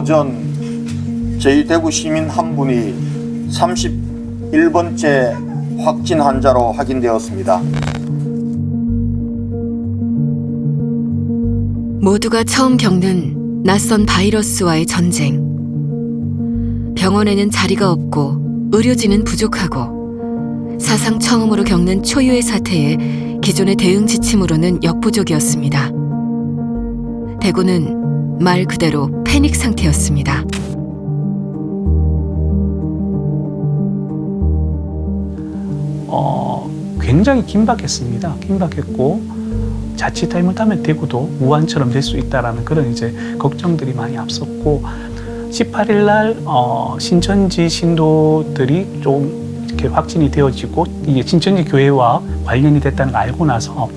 전 저희 대구 시민 한 분이 31번째 확진 환자로 확인되었습니다. 모두가 처음 겪는 낯선 바이러스와의 전쟁. 병원에는 자리가 없고 의료진은 부족하고 사상 처음으로 겪는 초유의 사태에 기존의 대응 지침으로는 역부족이었습니다. 대구는 말 그대로 패닉 상태였습니다. 굉장히 긴박했습니다. 긴박했고 자칫 잘못하면 대구도 우한처럼 될 수 있다라는 그런 이제 걱정들이 많이 앞섰고 18일 날 신천지 신도들이 좀 이렇게 확진이 되어지고 이게 신천지 교회와 관련이 됐다는 걸 알고 나서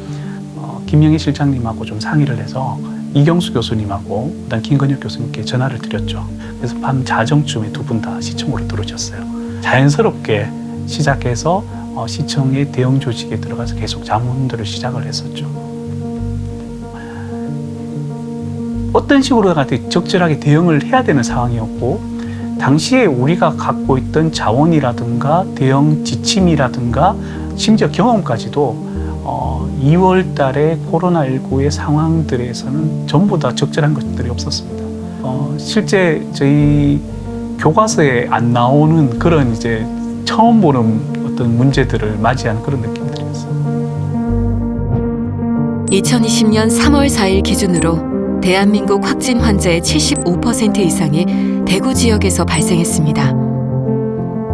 김영희 실장님하고 좀 상의를 해서 이경수 교수님하고 그다음 김건혁 교수님께 전화를 드렸죠. 그래서 밤 자정쯤에 두 분 다 시청으로 들어오셨어요. 자연스럽게 시작해서 시청의 대응 조직에 들어가서 계속 자문들을 시작을 했었죠. 어떤 식으로 적절하게 대응을 해야 되는 상황이었고 당시에 우리가 갖고 있던 자원이라든가 대응 지침이라든가 심지어 경험까지도 2월 달에 코로나19의 상황들에서는 전부 다 적절한 것들이 없었습니다. 실제 저희 교과서에 안 나오는 그런 이제 처음 보는 어떤 문제들을 맞이한 그런 느낌들이었어요. 2020년 3월 4일 기준으로 대한민국 확진 환자의 75% 이상이 대구 지역에서 발생했습니다.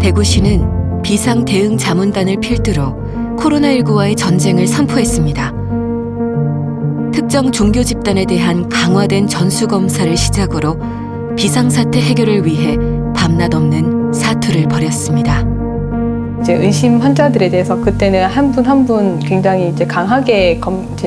대구시는 비상 대응 자문단을 필두로 코로나19와의 전쟁을 선포했습니다. 특정 종교 집단에 대한 강화된 전수검사를 시작으로 비상사태 해결을 위해 밤낮 없는 사투를 벌였습니다. 이제 의심 환자들에 대해서 그때는 한 분 한 분 굉장히 이제 강하게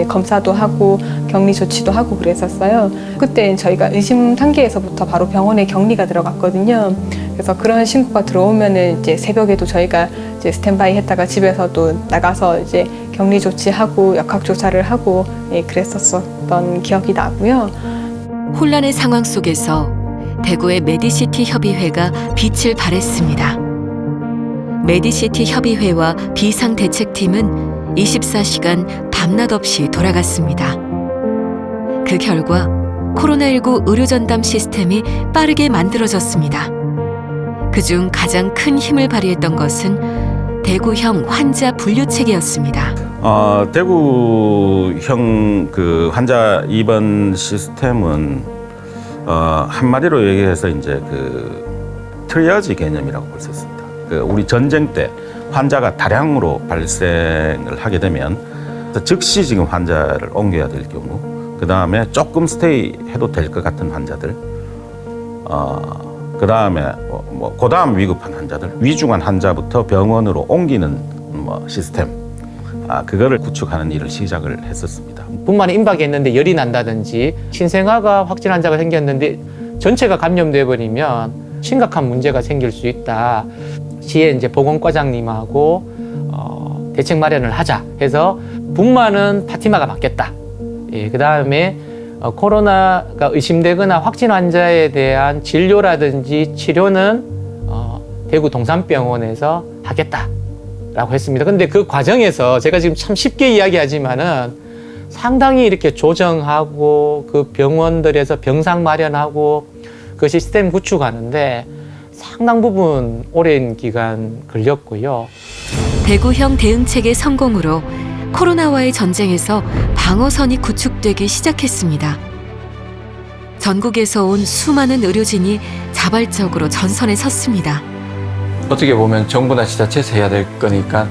검사도 하고 격리 조치도 하고 그랬었어요. 그때 저희가 의심 단계에서부터 바로 병원에 격리가 들어갔거든요. 그래서 그런 신고가 들어오면은 이제 새벽에도 저희가 이제 스탠바이 했다가 집에서도 나가서 이제 격리 조치하고 역학 조사를 하고 그랬었던 기억이 나고요. 혼란의 상황 속에서 대구의 메디시티 협의회가 빛을 발했습니다. 메디시티 협의회와 비상대책팀은 24시간 밤낮 없이 돌아갔습니다. 그 결과 코로나19 의료전담 시스템이 빠르게 만들어졌습니다. 그중 가장 큰 힘을 발휘했던 것은 대구형 환자 분류체계였습니다. 대구형 그 환자 입원 시스템은 한마디로 얘기해서 이제 그 트리아지 개념이라고 볼 수 있습니다. 우리 전쟁 때 환자가 다량으로 발생을 하게 되면 즉시 지금 환자를 옮겨야 될 경우, 그 다음에 조금 스테이 해도 될 것 같은 환자들, 그 다음에 그 다음 위급한 환자들, 위중한 환자부터 병원으로 옮기는 시스템, 그거를 구축하는 일을 시작을 했었습니다. 분만에 임박이 했는데 열이 난다든지 신생아가 확진 환자가 생겼는데 전체가 감염돼 버리면 심각한 문제가 생길 수 있다. 시에 이제 보건과장님하고 대책 마련을 하자 해서 분만은 파티마가 맡겠다. 그 다음에 코로나가 의심되거나 확진 환자에 대한 진료라든지 치료는 대구 동산병원에서 하겠다라고 했습니다. 근데 그 과정에서 제가 지금 참 쉽게 이야기하지만은 상당히 이렇게 조정하고 그 병원들에서 병상 마련하고 그 시스템 구축하는데 상당 부분 오랜 기간 걸렸고요. 대구형 대응체계 성공으로 코로나와의 전쟁에서 방어선이 구축되기 시작했습니다. 전국에서 온 수많은 의료진이 자발적으로 전선에 섰습니다. 어떻게 보면 정부나 지자체에서 해야 될 거니까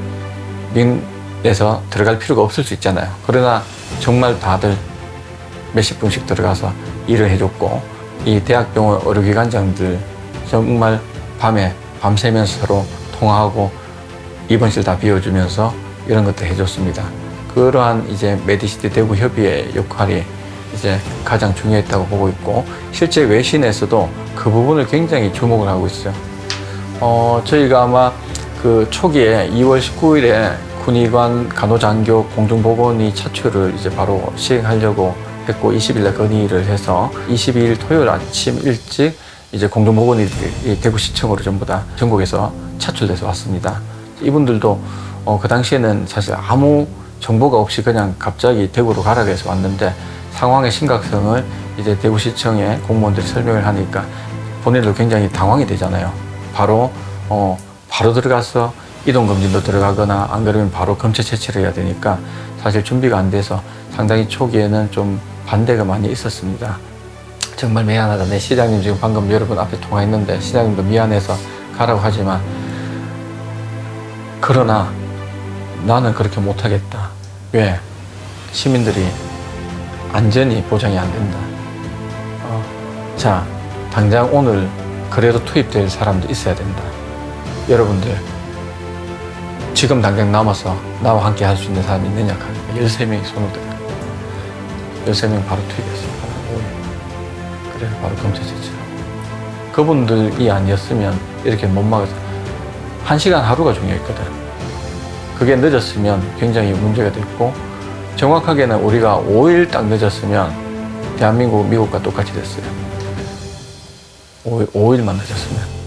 민에서 들어갈 필요가 없을 수 있잖아요. 그러나 정말 다들 몇십 분씩 들어가서 일을 해줬고 이 대학병원 의료기관장들 정말 밤에 밤새면서 서로 통화하고 입원실 다 비워주면서 이런 것도 해줬습니다. 그러한 이제 메디시티 대구 협의회 역할이 이제 가장 중요했다고 보고 있고 실제 외신에서도 그 부분을 굉장히 주목을 하고 있어요. 저희가 아마 그 초기에 2월 19일에 군의관 간호장교 공중보건의 차출을 이제 바로 시행하려고 했고 20일에 건의를 해서 22일 토요일 아침 일찍 이제 공동보건의들이 대구시청으로 전부 다 전국에서 차출돼서 왔습니다. 이분들도 그 당시에는 사실 아무 정보가 없이 그냥 갑자기 대구로 가라고 해서 왔는데 상황의 심각성을 이제 대구시청의 공무원들이 설명을 하니까 본인들도 굉장히 당황이 되잖아요. 바로 들어가서 이동검진도 들어가거나 안 그러면 바로 검체 채취를 해야 되니까 사실 준비가 안 돼서 상당히 초기에는 좀 반대가 많이 있었습니다. 정말 미안하다. 내 시장님 지금 방금 여러분 앞에 통화했는데 시장님도 미안해서 가라고 하지만 그러나 나는 그렇게 못하겠다. 왜? 시민들이 안전이 보장이 안 된다. 자, 당장 오늘 그래도 투입될 사람도 있어야 된다. 여러분들 지금 당장 남아서 나와 함께 할 수 있는 사람이 있느냐 하니까 13명이 손을 들어요. 13명 바로 투입했어요. 그래서 바로 검체 채취하고. 그분들이 아니었으면 이렇게 못 막아서 1시간 하루가 중요했거든. 그게 늦었으면 굉장히 문제가 됐고 정확하게는 우리가 5일 딱 늦었으면 대한민국 미국과 똑같이 됐어요. 5일만 늦었으면.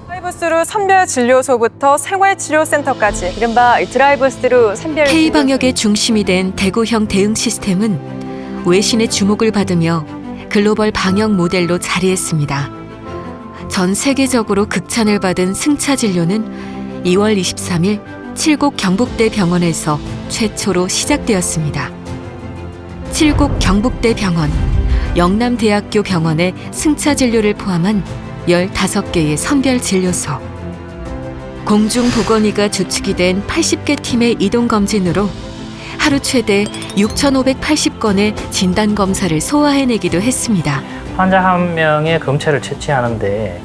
드라이브스루 선별진료소부터 생활치료센터까지 이른바 드라이브스루 선별 K방역의 중심이 된 대구형 대응 시스템은 외신의 주목을 받으며 글로벌 방역 모델로 자리했습니다. 전 세계적으로 극찬을 받은 승차 진료는 2월 23일 칠곡 경북대 병원에서 최초로 시작되었습니다. 칠곡 경북대 병원, 영남대학교 병원의 승차 진료를 포함한 15개의 선별진료소, 공중보건의가 주축이 된 80개 팀의 이동검진으로 하루 최대 6,580건의 진단검사를 소화해내기도 했습니다. 환자 한 명의 검체를 채취하는데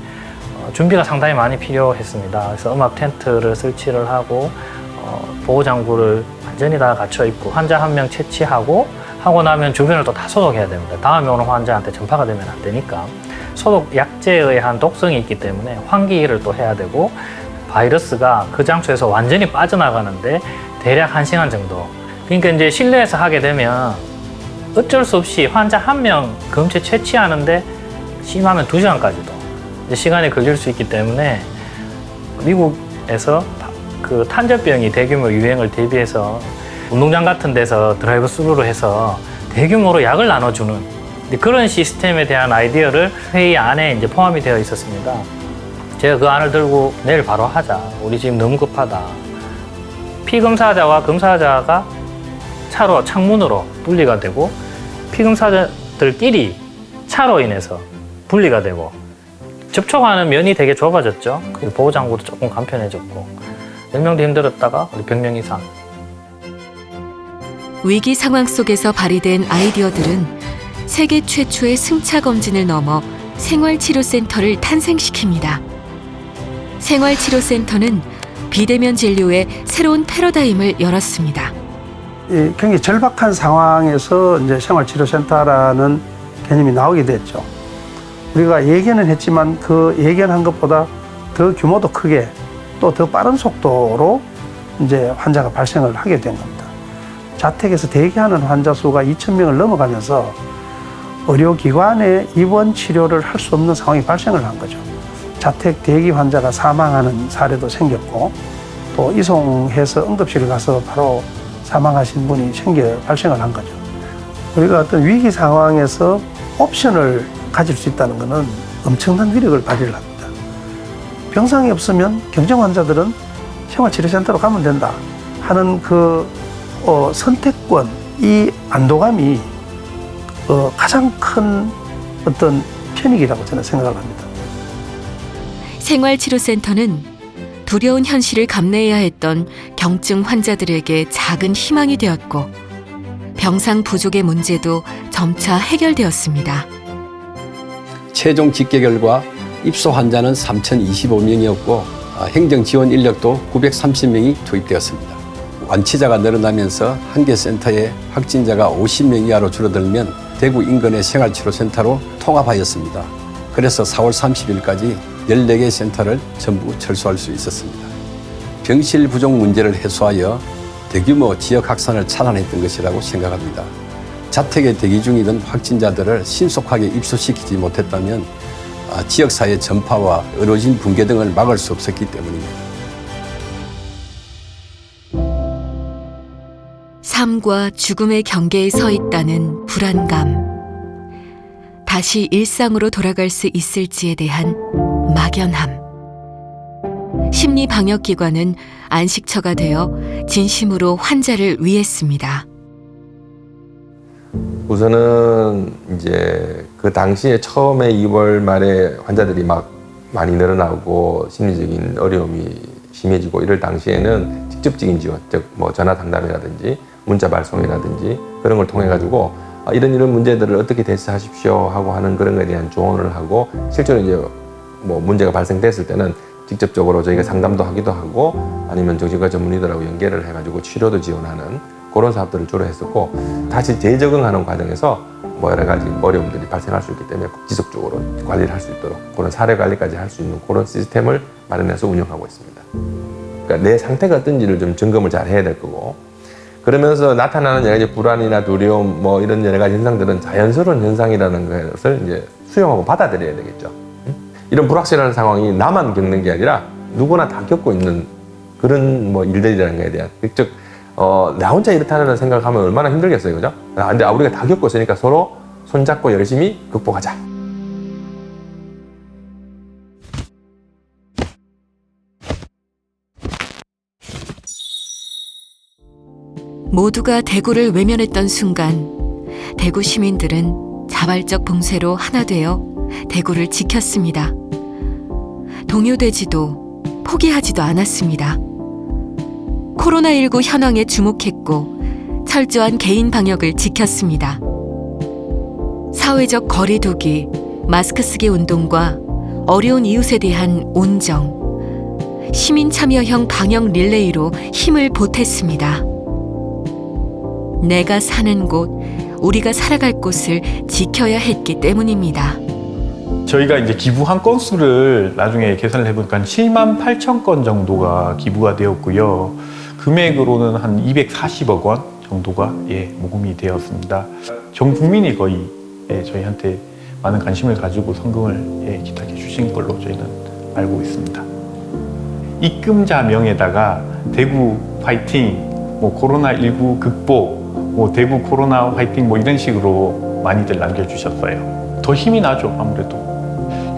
준비가 상당히 많이 필요했습니다. 그래서 음압 텐트를 설치를 하고 보호장구를 완전히 다 갖춰 입고 환자 한 명 채취하고 하고 나면 주변을 또 다 소독해야 됩니다. 다음에 오는 환자한테 전파가 되면 안 되니까 소독 약제에 의한 독성이 있기 때문에 환기를 또 해야 되고 바이러스가 그 장소에서 완전히 빠져나가는데 대략 1시간 정도. 그러니까 이제 실내에서 하게 되면 어쩔 수 없이 환자 한 명 검체 채취하는데 심하면 2시간까지도 이제 시간이 걸릴 수 있기 때문에 미국에서 그 탄저병이 대규모 유행을 대비해서 운동장 같은 데서 드라이브 스루로 해서 대규모로 약을 나눠주는 그런 시스템에 대한 아이디어를 회의 안에 이제 포함이 되어 있었습니다. 제가 그 안을 들고 내일 바로 하자. 우리 지금 너무 급하다. 피검사자와 검사자가 차로 창문으로 분리가 되고 피검사자들끼리 차로 인해서 분리가 되고 접촉하는 면이 되게 좁아졌죠. 보호장구도 조금 간편해졌고 10명도 힘들었다가 우리 100명 이상. 위기 상황 속에서 발휘된 아이디어들은 세계 최초의 승차 검진을 넘어 생활치료센터를 탄생시킵니다. 생활치료센터는 비대면 진료의 새로운 패러다임을 열었습니다. 굉장히 절박한 상황에서 이제 생활치료센터라는 개념이 나오게 됐죠. 우리가 예견은 했지만 그 예견한 것보다 더 규모도 크게 또 더 빠른 속도로 이제 환자가 발생을 하게 된 겁니다. 자택에서 대기하는 환자 수가 2,000명을 넘어가면서 의료기관에 입원 치료를 할 수 없는 상황이 발생을 한 거죠. 자택 대기 환자가 사망하는 사례도 생겼고 또 이송해서 응급실에 가서 바로 사망하신 분이 발생을 한 거죠. 우리가 어떤 위기 상황에서 옵션을 가질 수 있다는 것은 엄청난 위력을 발휘를 합니다. 병상이 없으면 경증 환자들은 생활치료센터로 가면 된다 하는 그 선택권, 이 안도감이 가장 큰 어떤 편익이라고 저는 생각을 합니다. 생활치료센터는 두려운 현실을 감내해야 했던 경증 환자들에게 작은 희망이 되었고 병상 부족의 문제도 점차 해결되었습니다. 최종 집계 결과 입소 환자는 3,025명이었고 행정 지원 인력도 930명이 투입되었습니다. 완치자가 늘어나면서 한 개 센터에 확진자가 50명 이하로 줄어들면 대구 인근의 생활치료센터로 통합하였습니다. 그래서 4월 30일까지 14개 센터를 전부 철수할 수 있었습니다. 병실 부족 문제를 해소하여 대규모 지역 확산을 차단했던 것이라고 생각합니다. 자택에 대기 중이던 확진자들을 신속하게 입소시키지 못했다면 지역사회 전파와 의료진 붕괴 등을 막을 수 없었기 때문입니다. 삶과 죽음의 경계에 서 있다는 불안감. 다시 일상으로 돌아갈 수 있을지에 대한 막연함. 심리방역기관은 안식처가 되어 진심으로 환자를 위했습니다. 우선은 이제 그 당시에 처음에 2월 말에 환자들이 막 많이 늘어나고 심리적인 어려움이 심해지고 이럴 당시에는 직접적인 지원, 즉 뭐 전화 상담이라든지 문자 발송이라든지 그런 걸 통해 가지고 이런 문제들을 어떻게 대처하십시오 하고 하는 그런 거에 대한 조언을 하고 실제로 이제 뭐 문제가 발생됐을 때는 직접적으로 저희가 상담도 하기도 하고 아니면 정신과 전문의들하고 연계를 해가지고 치료도 지원하는 그런 사업들을 주로 했었고 다시 재적응하는 과정에서 뭐 여러 가지 어려움들이 발생할 수 있기 때문에 지속적으로 관리를 할 수 있도록 그런 사례 관리까지 할 수 있는 그런 시스템을 마련해서 운영하고 있습니다. 그러니까 내 상태가 어떤지를 좀 점검을 잘 해야 될 거고 그러면서 나타나는 여러 가지 불안이나 두려움 뭐 이런 여러 가지 현상들은 자연스러운 현상이라는 것을 이제 수용하고 받아들여야 되겠죠. 이런 불확실한 상황이 나만 겪는 게 아니라 누구나 다 겪고 있는 그런 뭐 일들이라는 거에 대한 즉 나 혼자 이렇다는 생각하면 얼마나 힘들겠어요, 그죠? 근데 우리가 다 겪고 있으니까 서로 손잡고 열심히 극복하자. 모두가 대구를 외면했던 순간 대구 시민들은 자발적 봉쇄로 하나 되어 대구를 지켰습니다. 동요되지도 포기하지도 않았습니다. 코로나19 현황에 주목했고 철저한 개인 방역을 지켰습니다. 사회적 거리 두기, 마스크 쓰기 운동과 어려운 이웃에 대한 온정, 시민 참여형 방역 릴레이로 힘을 보탰습니다. 내가 사는 곳, 우리가 살아갈 곳을 지켜야 했기 때문입니다. 저희가 이제 기부한 건수를 나중에 계산을 해보니까 7만 8천 건 정도가 기부가 되었고요. 금액으로는 한 240억 원 정도가 모금이 되었습니다. 전 국민이 거의 저희한테 많은 관심을 가지고 성금을 기탁해 주신 걸로 저희는 알고 있습니다. 입금자 명에다가 대구 파이팅, 뭐 코로나19 극복, 뭐 대구 코로나 화이팅 뭐 이런 식으로 많이들 남겨주셨어요. 더 힘이 나죠, 아무래도.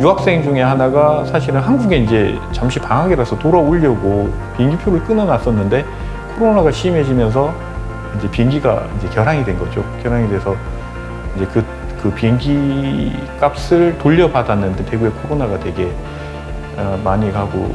유학생 중에 하나가 사실은 한국에 이제 잠시 방학이라서 돌아오려고 비행기표를 끊어놨었는데 코로나가 심해지면서 이제 비행기가 이제 결항이 된 거죠. 결항이 돼서 이제 그 비행기 값을 돌려받았는데 대구에 코로나가 되게 많이 가고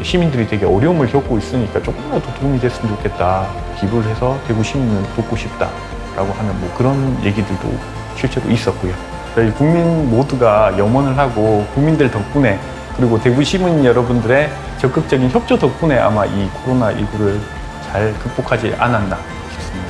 시민들이 되게 어려움을 겪고 있으니까 조금이라도 도움이 됐으면 좋겠다. 기부를 해서 대구 시민을 돕고 싶다라고 하는 뭐 그런 얘기들도 실제로 있었고요. 저희 국민 모두가 염원을 하고 국민들 덕분에 그리고 대구 시민 여러분들의 적극적인 협조 덕분에 아마 이 코로나19를 잘 극복하지 않았나 싶습니다.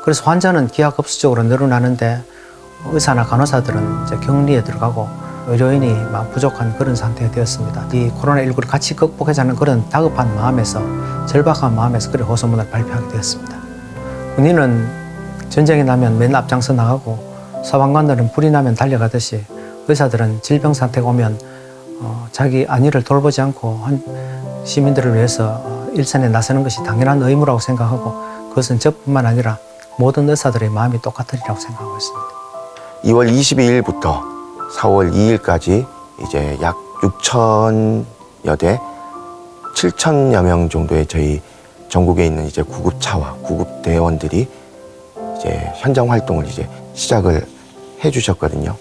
그래서 환자는 기하급수적으로 늘어나는데 의사나 간호사들은 이제 격리에 들어가고 의료인이 막 부족한 그런 상태가 되었습니다. 이 코로나19를 같이 극복하자는 그런 다급한 마음에서 절박한 마음에서 그런 호소문을 발표하게 되었습니다. 군인은 전쟁이 나면 맨 앞장서 나가고 소방관들은 불이 나면 달려가듯이 의사들은 질병 상태가 오면 자기 안위를 돌보지 않고 시민들을 위해서 일선에 나서는 것이 당연한 의무라고 생각하고 그것은 저뿐만 아니라 모든 의사들의 마음이 똑같으리라고 생각하고 있습니다. 2월 22일부터 4월 2일까지 이제 약 6천여 대, 7천여 명 정도의 저희 전국에 있는 이제 구급차와 구급대원들이 이제 현장 활동을 이제 시작을 해주셨거든요.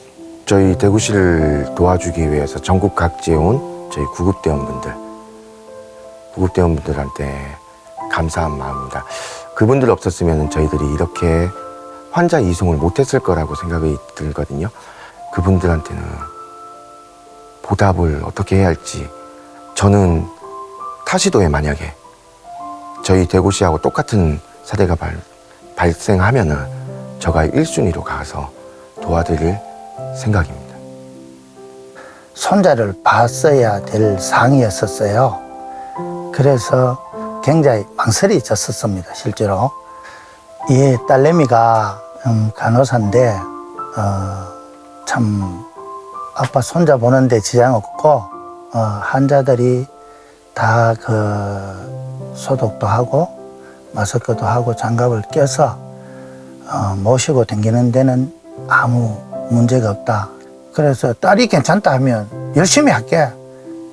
저희 대구시를 도와주기 위해서 전국 각지에 온 저희 구급대원분들 구급대원분들한테 감사한 마음입니다. 그분들 없었으면 저희들이 이렇게 환자 이송을 못했을 거라고 생각이 들거든요. 그분들한테는 보답을 어떻게 해야 할지. 저는 타시도에 만약에 저희 대구시하고 똑같은 사례가 발생하면은 저가 1순위로 가서 도와드릴 생각입니다. 손자를 봤어야 될 상이었었어요. 그래서 굉장히 망설여졌었습니다, 실제로. 이 딸내미가 간호사인데 참 아빠 손자 보는데 지장 없고 환자들이 다 그 소독도 하고 마스크도 하고 장갑을 껴서 모시고 다니는 데는 아무 문제가 없다. 그래서 딸이 괜찮다 하면 열심히 할게.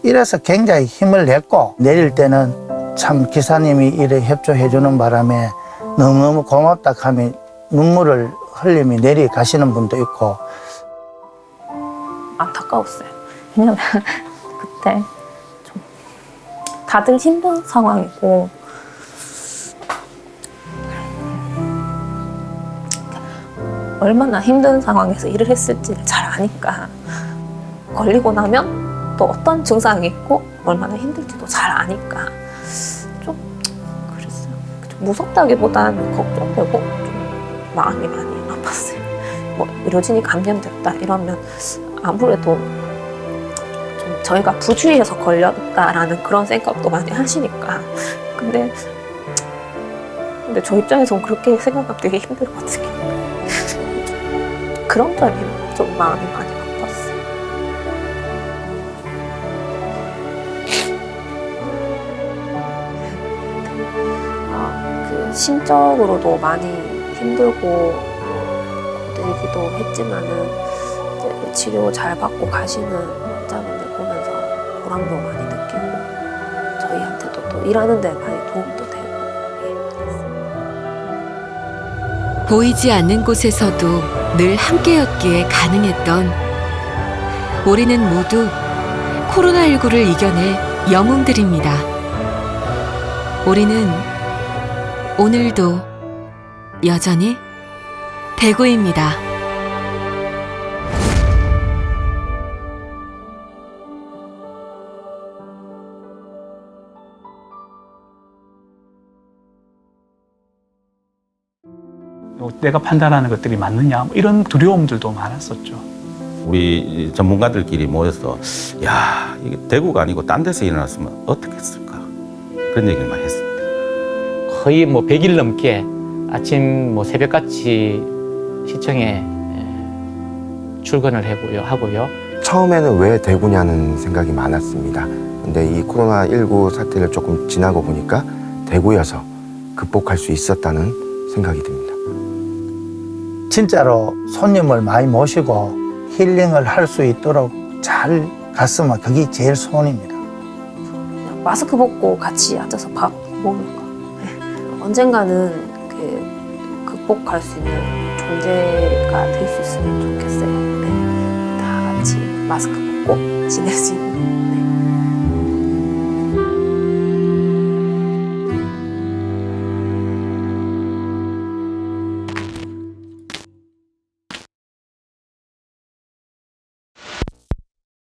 이래서 굉장히 힘을 냈고 내릴 때는 참 기사님이 이래 협조해 주는 바람에 너무너무 고맙다 하면 눈물을 흘리며 내려가시는 분도 있고. 안타까웠어요. 왜냐면 그때 좀 다들 힘든 상황이고 얼마나 힘든 상황에서 일을 했을지를 잘 아니까 걸리고 나면 또 어떤 증상이 있고 얼마나 힘들지도 잘 아니까 좀 그랬어요. 좀 무섭다기보다는 걱정되고 좀 마음이 많이 아팠어요. 뭐 의료진이 감염됐다 이러면 아무래도 좀 저희가 부주의해서 걸렸다라는 그런 생각도 많이 하시니까 근데 저 입장에서는 그렇게 생각하기 되게 힘들거든요. 그런 점이 좀 마음이 많이 아팠어요. 그 심적으로도 많이 힘들고 고되기도 했지만은 이제 치료 잘 받고 가시는 환자분들 보면서 보람도 많이 느끼고 저희한테도 또 일하는 데 많이 도움도 되고. 보이지 않는 곳에서도 늘 함께였기에 가능했던 우리는 모두 코로나19를 이겨낼 영웅들입니다. 우리는 오늘도 여전히 대구입니다. 내가 판단하는 것들이 맞느냐 뭐 이런 두려움들도 많았었죠. 우리 전문가들끼리 모여서 야 이게 대구가 아니고 딴 데서 일어났으면 어떻게 했을까 그런 얘기를 많이 했습니다. 거의 뭐 100일 넘게 아침 뭐 새벽같이 시청에 출근을 하고요. 처음에는 왜 대구냐는 생각이 많았습니다. 근데 이 코로나19 사태를 조금 지나고 보니까 대구여서 극복할 수 있었다는 생각이 듭니다. 진짜로 손님을 많이 모시고 힐링을 할 수 있도록 잘 갔으면 그게 제일 소원입니다. 마스크 벗고 같이 앉아서 밥 먹는 거. 네. 언젠가는 극복할 수 있는 존재가 될 수 있으면 좋겠어요. 네. 다 같이 마스크 벗고 지낼 수 있는. 네.